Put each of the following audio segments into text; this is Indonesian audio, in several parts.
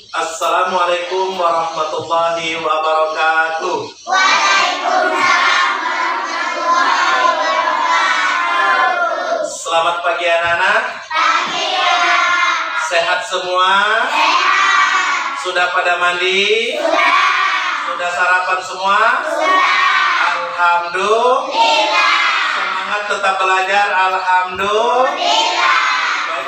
Assalamualaikum warahmatullahi wabarakatuh. Waalaikumsalam warahmatullahi wabarakatuh. Selamat pagi anak-anak. Pagi anak. Sehat semua? Sehat. Sudah pada mandi? Sudah. Sudah sarapan semua? Sudah. Alhamdulillah. Semangat tetap belajar. Alhamdulillah.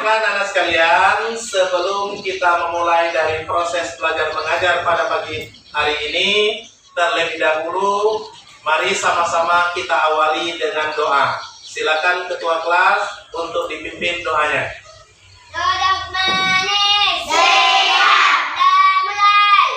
Baiklah anak-anak sekalian, sebelum kita memulai dari proses belajar mengajar pada pagi hari ini, terlebih dahulu mari sama-sama kita awali dengan doa. Silakan ketua kelas untuk dipimpin doanya. Duduk manis. Sehat. Dan mulai.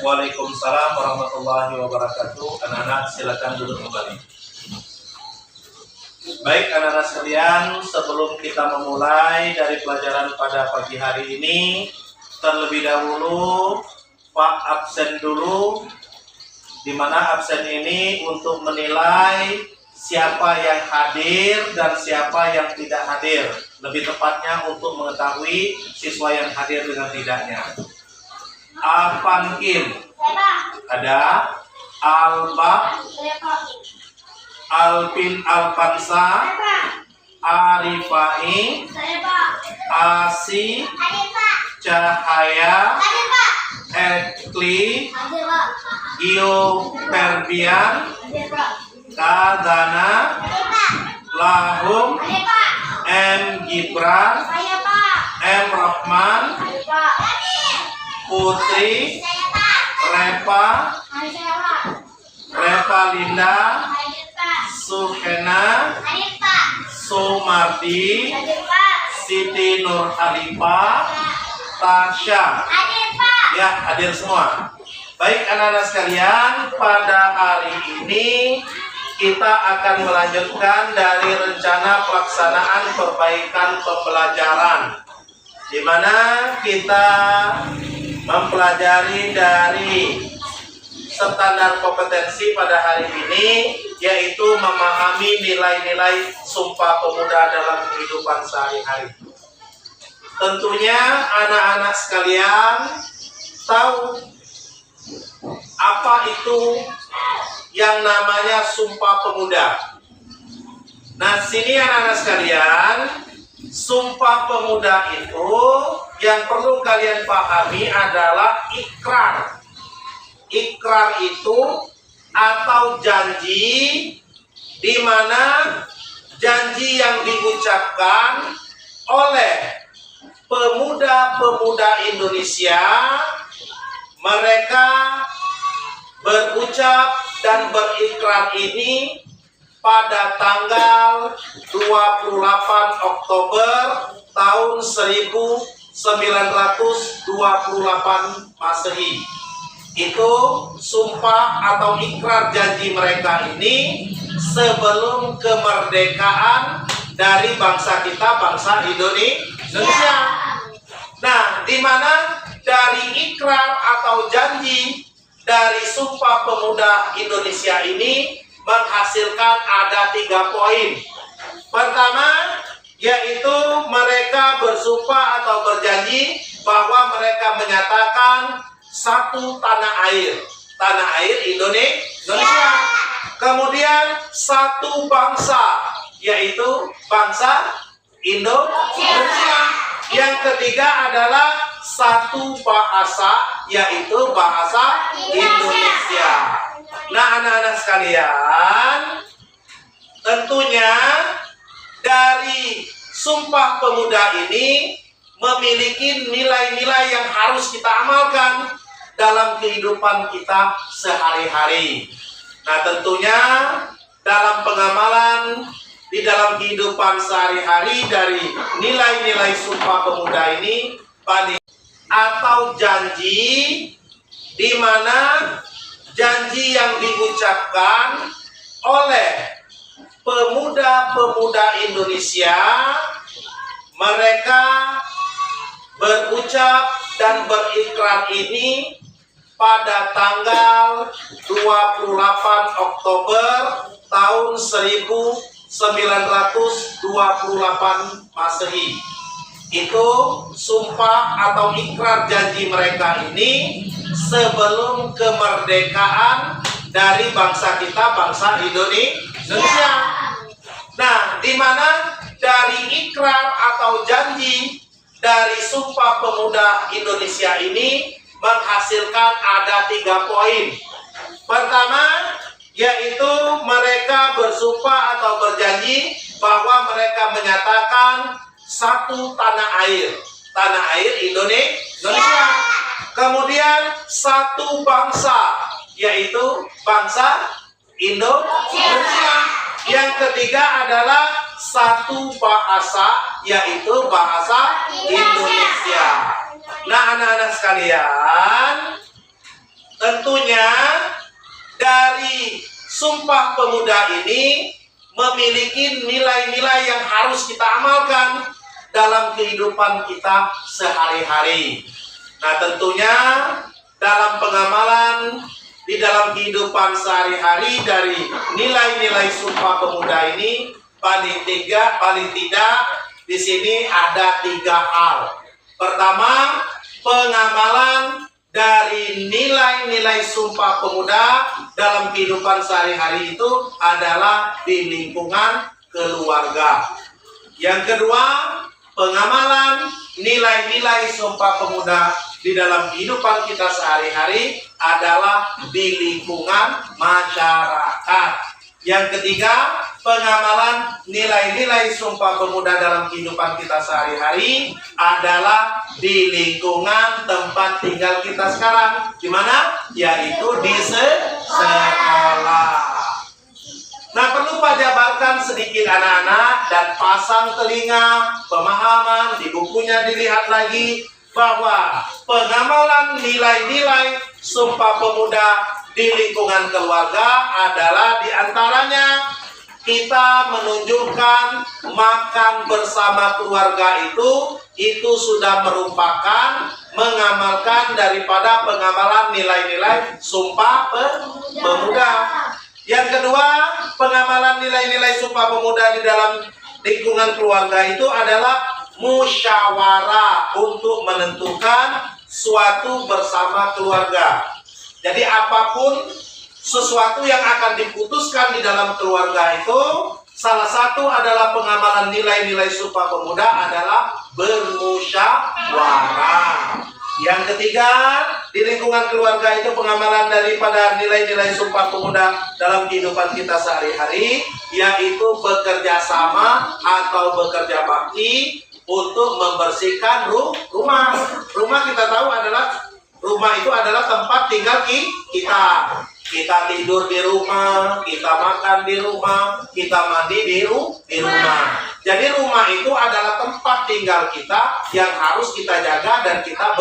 Waalaikumsalam warahmatullahi wabarakatuh. Anak-anak silakan duduk kembali. Baik anak-anak sekalian, sebelum kita memulai dari pelajaran pada pagi hari ini, terlebih dahulu Pak absen dulu, di mana absen ini untuk menilai siapa yang hadir dan siapa yang tidak hadir. Lebih tepatnya untuk mengetahui siswa yang hadir dengan tidaknya. Apankin ada, Alba, Alpin Alpansa, Arifai, Asi, Cahaya, Ekli, Gio Perbian, Kadana, Lahum, M Gibran, M Rahman, Putri, Reva, Linda, Suhena, Sumardi, Siti Nur Alifah, Tasya. Ya, hadir semua. Baik anak-anak sekalian, pada hari ini kita akan melanjutkan dari rencana pelaksanaan perbaikan pembelajaran, di mana kita mempelajari dari standar kompetensi pada hari ini, yaitu memahami nilai-nilai Sumpah Pemuda dalam kehidupan sehari-hari. Tentunya anak-anak sekalian tahu apa itu yang namanya Sumpah Pemuda. Nah, sini anak-anak sekalian, Sumpah Pemuda itu yang perlu kalian pahami adalah ikrar. Ikrar itu atau janji, di mana janji yang diucapkan oleh pemuda-pemuda Indonesia. Mereka berucap dan berikrar ini pada tanggal 28 Oktober tahun 1928 Masehi. Itu sumpah atau ikrar janji mereka ini sebelum kemerdekaan dari bangsa kita, bangsa Indonesia. Nah, di mana dari ikrar atau janji dari Sumpah Pemuda Indonesia ini menghasilkan ada 3 poin. Pertama, yaitu mereka bersumpah atau berjanji bahwa mereka menyatakan satu tanah air Indonesia. Kemudian satu bangsa, yaitu bangsa Indonesia. Yang ketiga adalah satu bahasa, yaitu bahasa Indonesia. Nah, anak-anak sekalian, tentunya dari Sumpah Pemuda ini memiliki nilai-nilai yang harus kita amalkan dalam kehidupan kita sehari-hari. Nah, tentunya dalam pengamalan di dalam kehidupan sehari-hari dari nilai-nilai Sumpah Pemuda ini atau janji, di mana janji yang diucapkan oleh pemuda-pemuda Indonesia. Mereka berucap dan berikrar ini pada tanggal 28 Oktober tahun 1928 Masehi. Itu sumpah atau ikrar janji mereka ini sebelum kemerdekaan dari bangsa kita, bangsa Indonesia. Nah, di mana dari ikrar atau janji dari Sumpah Pemuda Indonesia ini menghasilkan ada 3 poin. Pertama, yaitu mereka bersumpah atau berjanji bahwa mereka menyatakan satu tanah air Indonesia. Kemudian satu bangsa, yaitu bangsa Indonesia. Yang ketiga adalah satu bahasa, yaitu bahasa Indonesia. Nah, anak-anak sekalian, tentunya dari Sumpah Pemuda ini memiliki nilai-nilai yang harus kita amalkan dalam kehidupan kita sehari-hari. Nah, tentunya dalam pengamalan di dalam kehidupan sehari-hari dari nilai-nilai Sumpah Pemuda ini paling tidak di sini ada 3 hal. Pertama, pengamalan dari nilai-nilai Sumpah Pemuda dalam kehidupan sehari-hari itu adalah di lingkungan keluarga. Yang kedua, pengamalan nilai-nilai Sumpah Pemuda di dalam kehidupan kita sehari-hari adalah di lingkungan masyarakat. Yang ketiga, pengamalan nilai-nilai Sumpah Pemuda dalam kehidupan kita sehari-hari adalah di lingkungan tempat tinggal kita sekarang. Di mana? Yaitu di sekolah. Nah, perlu Pak jabarkan sedikit anak-anak dan pasang telinga, pemahaman, di bukunya dilihat lagi bahwa pengamalan nilai-nilai Sumpah Pemuda di lingkungan keluarga adalah diantaranya kita menunjukkan makan bersama keluarga itu sudah merupakan mengamalkan daripada pengamalan nilai-nilai Sumpah Pemuda. Yang kedua, pengamalan nilai-nilai Sumpah Pemuda di dalam lingkungan keluarga itu adalah musyawarah untuk menentukan suatu bersama keluarga. Jadi apapun sesuatu yang akan diputuskan di dalam keluarga itu, salah satu adalah pengamalan nilai-nilai Sumpah Pemuda adalah bermusyawarah. Yang ketiga, di lingkungan keluarga itu pengamalan daripada nilai-nilai Sumpah Pemuda dalam kehidupan kita sehari-hari, yaitu bekerja sama atau bekerja bakti untuk membersihkan rumah. Rumah kita tahu adalah rumah itu adalah tempat tinggal kita. Kita tidur di rumah, kita makan di rumah, kita mandi di rumah. Jadi rumah itu adalah tempat tinggal kita yang harus kita jaga dan kita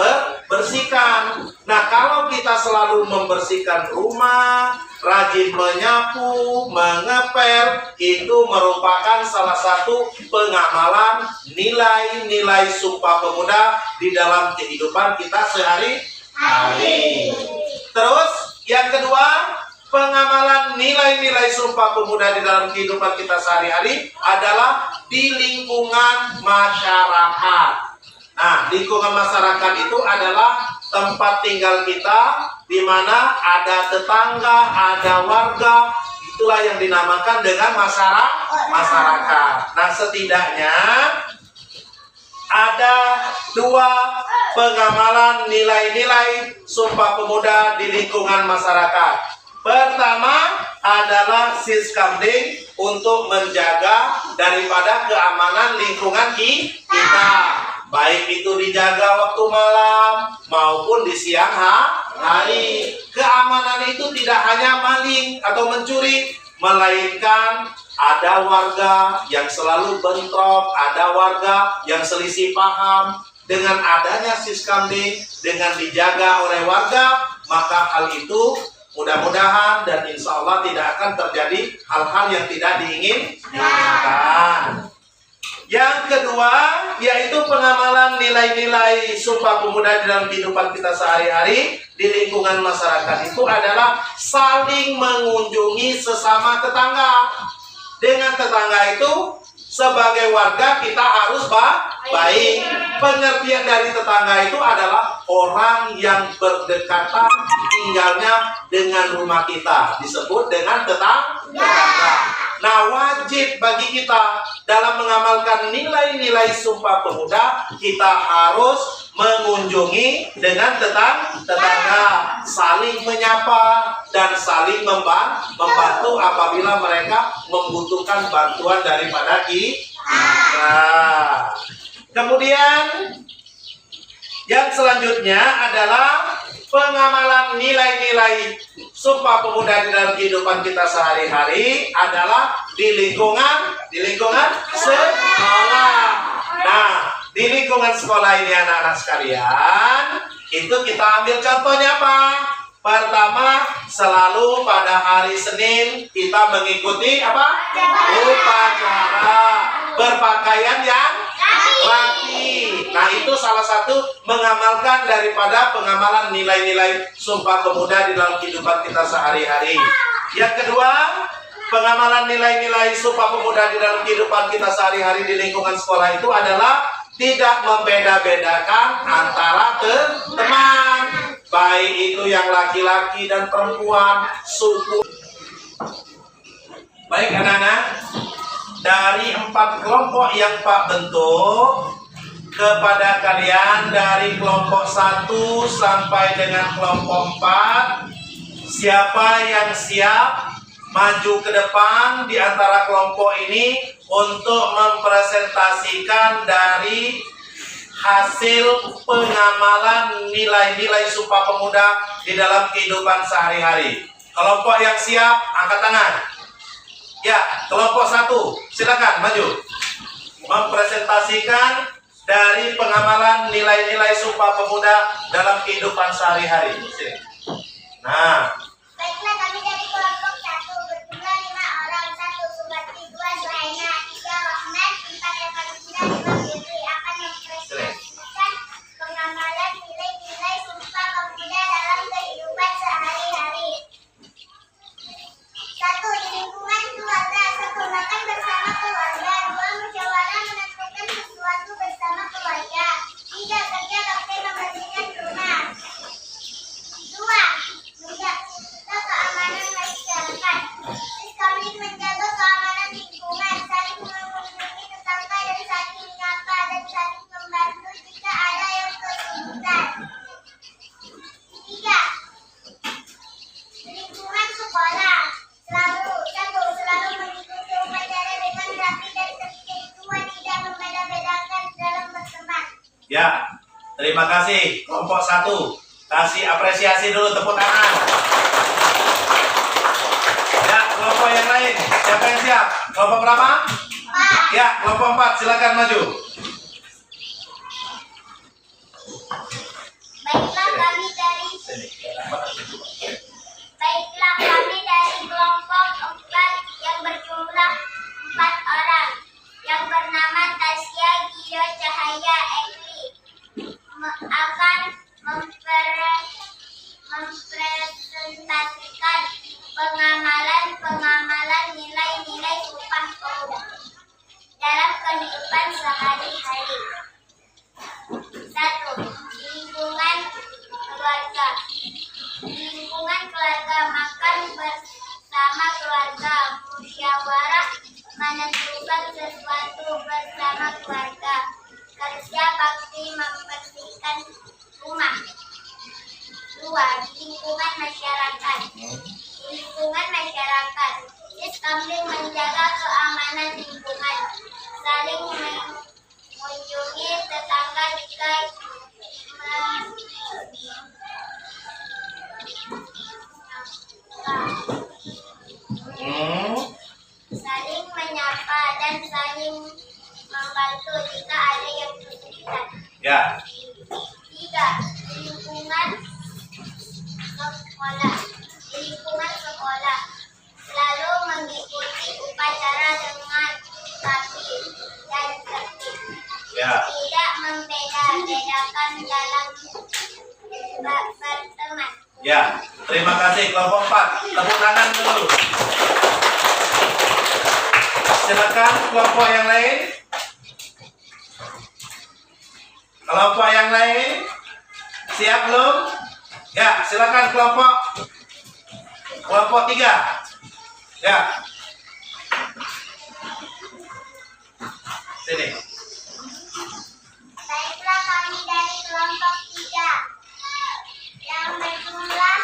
bersihkan. Nah, kalau kita selalu membersihkan rumah, rajin menyapu, mengepel, itu merupakan salah satu pengamalan nilai-nilai Sumpah Pemuda di dalam kehidupan kita sehari-hari. Terus yang kedua, pengamalan nilai-nilai Sumpah Pemuda di dalam kehidupan kita sehari-hari adalah di lingkungan masyarakat. Nah, lingkungan masyarakat itu adalah tempat tinggal kita, di mana ada tetangga, ada warga, itulah yang dinamakan dengan masyarakat. Nah, setidaknya ada dua pengamalan nilai-nilai Sumpah Pemuda di lingkungan masyarakat. Pertama adalah siskamding untuk menjaga daripada keamanan lingkungan kita, baik itu dijaga waktu malam maupun di siang hari. Keamanan itu tidak hanya maling atau mencuri, melainkan ada warga yang selalu bentrok, ada warga yang selisih paham. Dengan adanya siskamding, dengan dijaga oleh warga, maka hal itu mudah-mudahan dan insya Allah tidak akan terjadi hal-hal yang tidak diinginkan. Yang kedua, yaitu pengamalan nilai-nilai Sumpah Pemuda dalam kehidupan kita sehari-hari di lingkungan masyarakat itu adalah saling mengunjungi sesama tetangga. Dengan tetangga itu, sebagai warga kita harus baik. Pengertian dari tetangga itu adalah orang yang berdekatan tinggalnya dengan rumah kita, disebut dengan tetangga. Nah, wajib bagi kita dalam mengamalkan nilai-nilai Sumpah Pemuda, kita harus mengunjungi dengan tetangga, saling menyapa dan saling membantu apabila mereka membutuhkan bantuan daripada kita. Kemudian yang selanjutnya adalah pengamalan nilai-nilai Sumpah Pemuda di dalam kehidupan kita sehari-hari adalah di lingkungan sekolah. Nah, di lingkungan sekolah ini anak-anak sekalian, itu kita ambil contohnya apa? Pertama, selalu pada hari Senin kita mengikuti apa? Upacara berpakaian yang rapi. Nah, itu salah satu mengamalkan daripada pengamalan nilai-nilai Sumpah Pemuda di dalam kehidupan kita sehari-hari. Yang kedua, pengamalan nilai-nilai Sumpah Pemuda di dalam kehidupan kita sehari-hari di lingkungan sekolah itu adalah tidak membeda-bedakan antara teman, baik itu yang laki-laki dan perempuan, suku. Baik anak-anak, dari 4 kelompok yang Pak bentuk kepada kalian, dari kelompok 1 sampai dengan kelompok 4, siapa yang siap maju ke depan di antara kelompok ini untuk mempresentasikan dari hasil pengamalan nilai-nilai Sumpah Pemuda di dalam kehidupan sehari-hari? Kelompok yang siap, angkat tangan. Ya, kelompok 1, silakan maju. Mempresentasikan dari pengamalan nilai-nilai Sumpah Pemuda dalam kehidupan sehari-hari. Sini. Nah, Baiklah, kami dari kelompok 1 berjumlah 5 orang. 1 Subati, 2 Zuhaina, 3 Rahman, 4 Evan, 5 Fitri akan mempresentasikan pengamalan nilai-nilai Sumpah Pemuda dalam kehidupan sehari-hari. 1. Di lingkungan keluarga. 1. Makan bersama keluarga. 2. Musyawarah menentukan sesuatu bersama keluarga. 3. Kerja bakti membersihkan rumah. 2. Ya, terima kasih kelompok 1. Kasih apresiasi dulu, tepuk tangan. Ya, kelompok yang lain. Siapa yang siap? Kelompok berapa? 4. Ya, kelompok 4 silakan maju. Baiklah kami dari kelompok 4 yang berjumlah 4 orang yang bernama Tasya, Gio, Cahaya, Ekli akan mempresentasikan pengamalan nilai-nilai Sumpah Pemuda dalam kehidupan sehari-hari. 1. Lingkungan keluarga. Di lingkungan keluarga, makan bersama keluarga, musyawarah menentukan sesuatu bersama keluarga, kerja bakti membersihkan rumah. 2. Di lingkungan masyarakat. Di lingkungan masyarakat, Iskamling menjaga keamanan lingkungan, saling mengunjungi tetangga jika saling menyapa dan saling membantu jika ada yang kesulitan. Ya. 3. Lingkungan sekolah. Di lingkungan sekolah, selalu mengikuti upacara dengan rapi dan tertib. Ya. Tidak membeda-bedakan dalam berteman. Ya, terima kasih kelompok 4. Tepuk tangan dulu. Silakan kelompok yang lain. Kelompok yang lain siap belum? Ya, silakan kelompok 3. Ya. Sini. Baiklah kami dari kelompok 3 yang berjumlah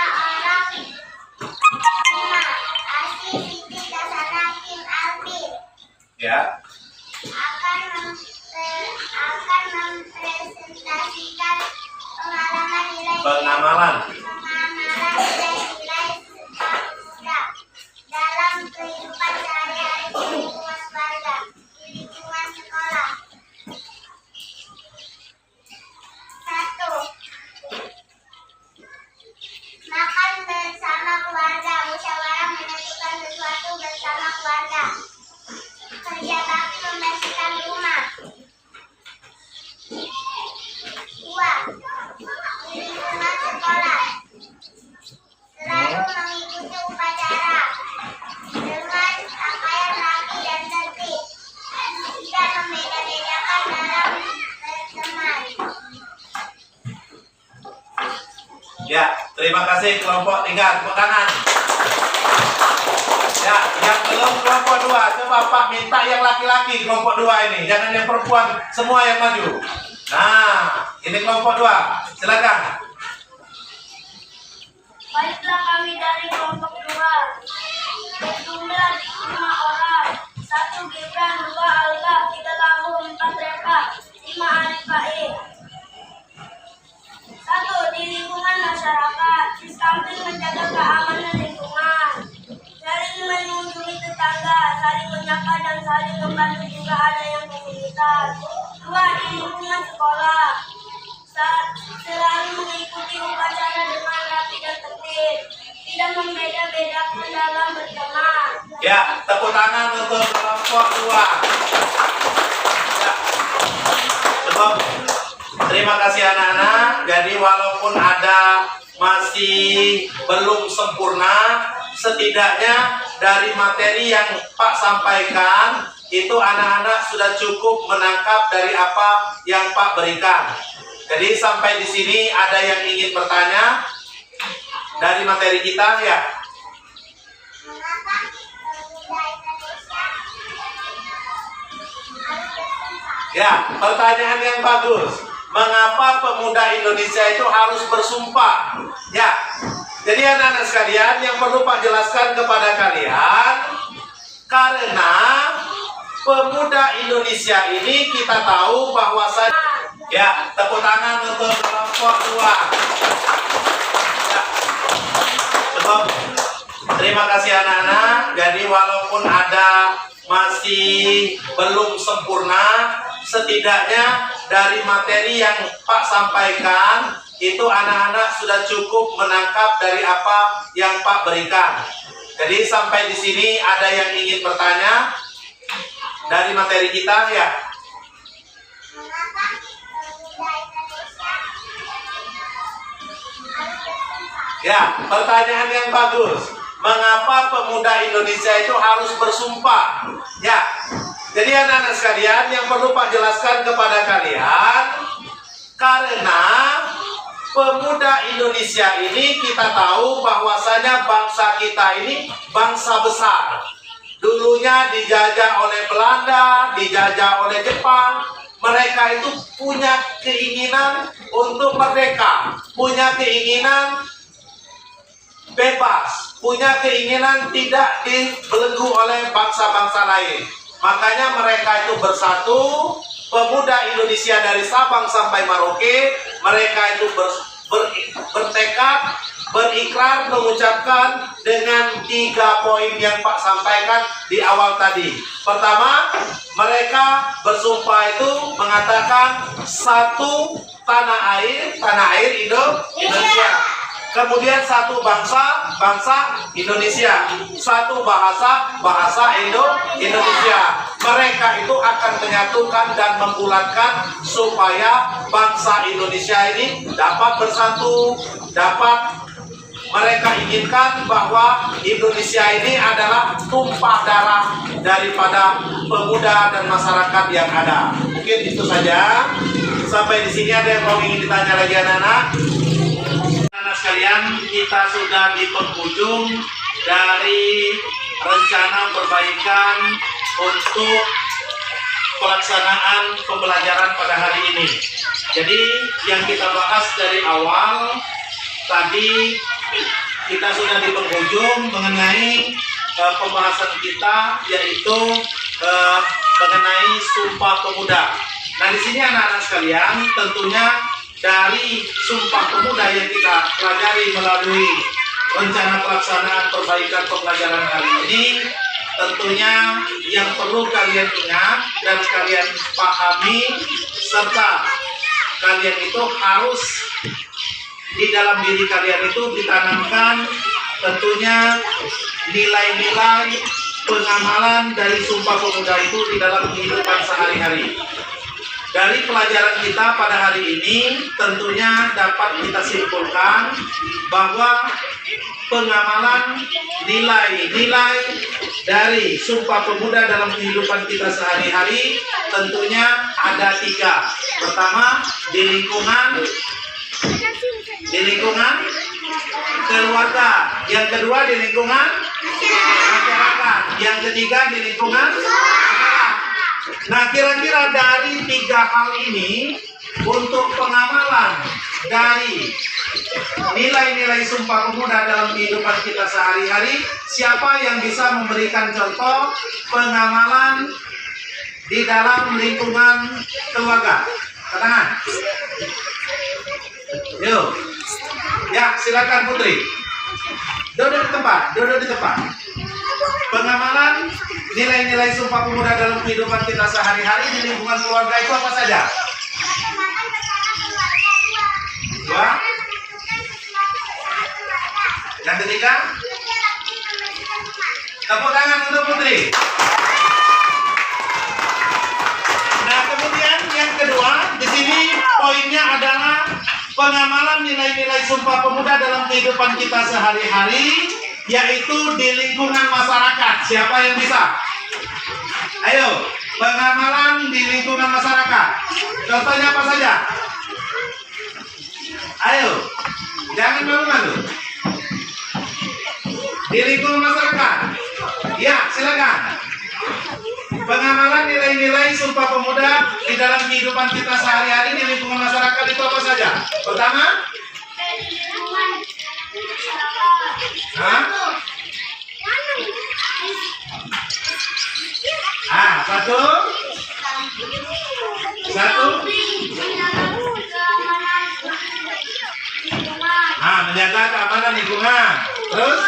orang 5. Asih, Siti, Dasana, Kim, Alvin Ya. akan mempresentasikan pengamalan nilai-nilai Sumpah Pemuda dalam kehidupan sehari-hari di lingkungan keluarga, di lingkungan sekolah. 1. Makan bersama keluarga, musyawarah menentukan sesuatu bersama keluarga, kerja bakti membersihkan rumah. 2. Di lingkungan sekolah, selalu mengikuti upacara dengan pakaian rapi dan tertib, tidak membeda-bedakan dalam berteman. Ya, terima kasih kelompok 3. Tepuk tangan. Ya, yang belum kelompok 2, coba Pak minta yang laki-laki kelompok 2 ini, jangan yang perempuan, semua yang maju. Nah, ini kelompok 2. Silakan. Baiklah kami dari kelompok 2 berjumlah 5 orang. 1. Gibran, 2. Alga, 3. Lampu, 4. Reka, 5. Arifae. 1. Di lingkungan masyarakat, Iskamling menjaga keamanan lingkungan, saling mengunjungi tetangga, saling menyapa dan saling membantu jika ada yang kesulitan. 2. Di lingkungan sekolah, selalu mengikuti upacara dengan rapi dan tertib, tidak membeda-bedakan dalam berteman. Ya, tepuk tangan untuk kelompok 2. Ya. Cukup. Terima kasih anak-anak. Jadi walaupun ada masih belum sempurna, setidaknya dari materi yang Pak sampaikan itu anak-anak sudah cukup menangkap dari apa yang Pak berikan. Jadi sampai di sini ada yang ingin bertanya dari materi kita ya? Mengapa pemuda Indonesia harus bersumpah? Ya, pertanyaan yang bagus. Mengapa pemuda Indonesia itu harus bersumpah? Ya, jadi anak-anak sekalian yang perlu Pak jelaskan kepada kalian, karena pemuda Indonesia ini kita tahu bahwasanya, ya, tepuk tangan untuk kelompok 2. Ya. Cukup. Terima kasih anak-anak. Jadi walaupun ada masih belum sempurna, setidaknya dari materi yang Pak sampaikan itu anak-anak sudah cukup menangkap dari apa yang Pak berikan. Jadi sampai di sini ada yang ingin bertanya dari materi kita, ya? Ya, pertanyaan yang bagus. Mengapa pemuda Indonesia itu harus bersumpah? Ya, jadi anak-anak sekalian yang perlu Pak jelaskan kepada kalian, karena pemuda Indonesia ini kita tahu bahwasanya bangsa kita ini bangsa besar. Dulunya dijajah oleh Belanda, dijajah oleh Jepang. Mereka itu punya keinginan untuk merdeka, punya keinginan bebas, punya keinginan tidak dibelenggu oleh bangsa-bangsa lain. Makanya mereka itu bersatu. Pemuda Indonesia dari Sabang sampai Merauke, mereka itu bertekad, berikrar, mengucapkan dengan 3 poin yang Pak sampaikan di awal tadi. Pertama, mereka bersumpah itu mengatakan satu tanah air Indonesia. Kemudian satu bangsa Indonesia, satu bahasa Indonesia. Mereka itu akan menyatukan dan membulatkan supaya bangsa Indonesia ini dapat bersatu, dapat mereka inginkan bahwa Indonesia ini adalah tumpah darah daripada pemuda dan masyarakat yang ada. Mungkin itu saja. Sampai di sini ada yang mau ingin ditanya lagi anak-anak? Anak sekalian, kita sudah di penghujung dari rencana perbaikan untuk pelaksanaan pembelajaran pada hari ini. Jadi yang kita bahas dari awal tadi, kita sudah di penghujung mengenai pembahasan kita, yaitu mengenai Sumpah Pemuda. Nah, di sini anak-anak sekalian, tentunya dari Sumpah Pemuda yang kita pelajari melalui rencana pelaksanaan perbaikan pembelajaran hari ini, tentunya yang perlu kalian ingat dan kalian pahami, serta kalian itu harus di dalam diri kalian itu ditanamkan tentunya nilai-nilai pengamalan dari Sumpah Pemuda itu di dalam kehidupan sehari-hari. Dari pelajaran kita pada hari ini tentunya dapat kita simpulkan bahwa pengamalan nilai-nilai dari Sumpah Pemuda dalam kehidupan kita sehari-hari tentunya ada 3. Pertama, di lingkungan keluarga. Yang kedua, di lingkungan masyarakat. Yang ketiga, di lingkungan sekolah. Nah, kira-kira dari 3 hal ini untuk pengamalan dari nilai-nilai Sumpah Pemuda dalam kehidupan kita sehari-hari, siapa yang bisa memberikan contoh pengamalan di dalam lingkungan keluarga? Tangan. Yuk. Ya, silakan Putri. Duduk di tempat. Pengamalan nilai-nilai Sumpah Pemuda dalam kehidupan kita sehari-hari di lingkungan keluarga itu apa saja? Dua. Yang ketiga? Tepuk tangan untuk Putri. Nah, kemudian yang kedua, di sini poinnya adalah pengamalan nilai-nilai Sumpah Pemuda dalam kehidupan kita sehari-hari, yaitu di lingkungan masyarakat. Siapa yang bisa? Ayo, pengamalan di lingkungan masyarakat. Contohnya apa saja? Ayo, jangan malu-malu. Di lingkungan masyarakat. Ya, silakan. Pengamalan nilai-nilai Sumpah Pemuda di dalam kehidupan kita sehari-hari di lingkungan masyarakat itu apa saja? Pertama, Satu. Menjaga keamanan lingkungan. Terus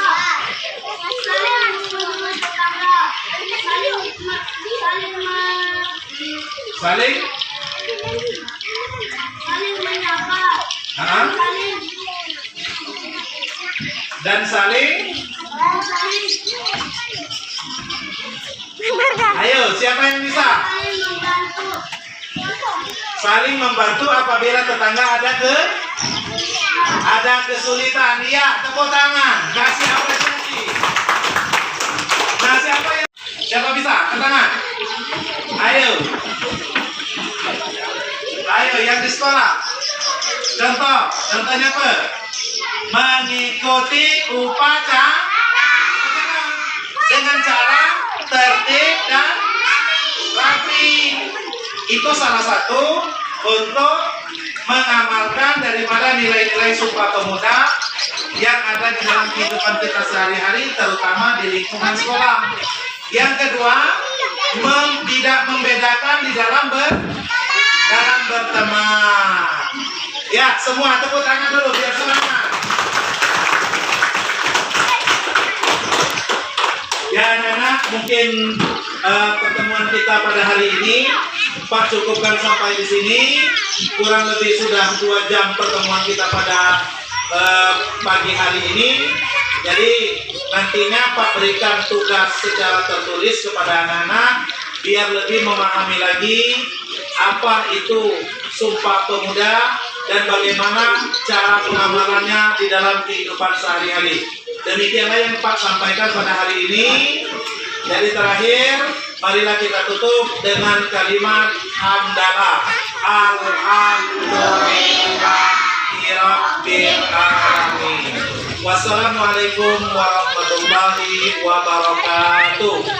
saling menyapa. Dan saling. Ayo, siapa yang bisa? Saling membantu apabila tetangga ada kesulitan. Iya, tepuk tangan. Kasih apresiasi. Nah, siapa bisa? Angkat tangan. Ayo. Ayo yang di sekolah. Contohnya apa? Mengikuti upacara dengan cara tertib dan rapi. Itu salah satu untuk mengamalkan daripada nilai-nilai Sumpah Pemuda yang ada di dalam kehidupan kita sehari-hari, terutama di lingkungan sekolah. Yang kedua, tidak membedakan di dalam berteman. Ya, semua tepuk tangan dulu biar semangat. Ya anak-anak, mungkin pertemuan kita pada hari ini Pak cukupkan sampai di sini. Kurang lebih sudah 2 jam pertemuan kita pada pagi hari ini. Jadi nantinya Pak berikan tugas secara tertulis kepada anak-anak biar lebih memahami lagi apa itu Sumpah Pemuda dan bagaimana cara pengamalannya di dalam kehidupan sehari-hari. Demikianlah yang Pak sampaikan pada hari ini. Jadi terakhir, marilah kita tutup dengan kalimat hamdalah. Alhamdulillahirabbil alamin. Wassalamualaikum warahmatullahi wabarakatuh.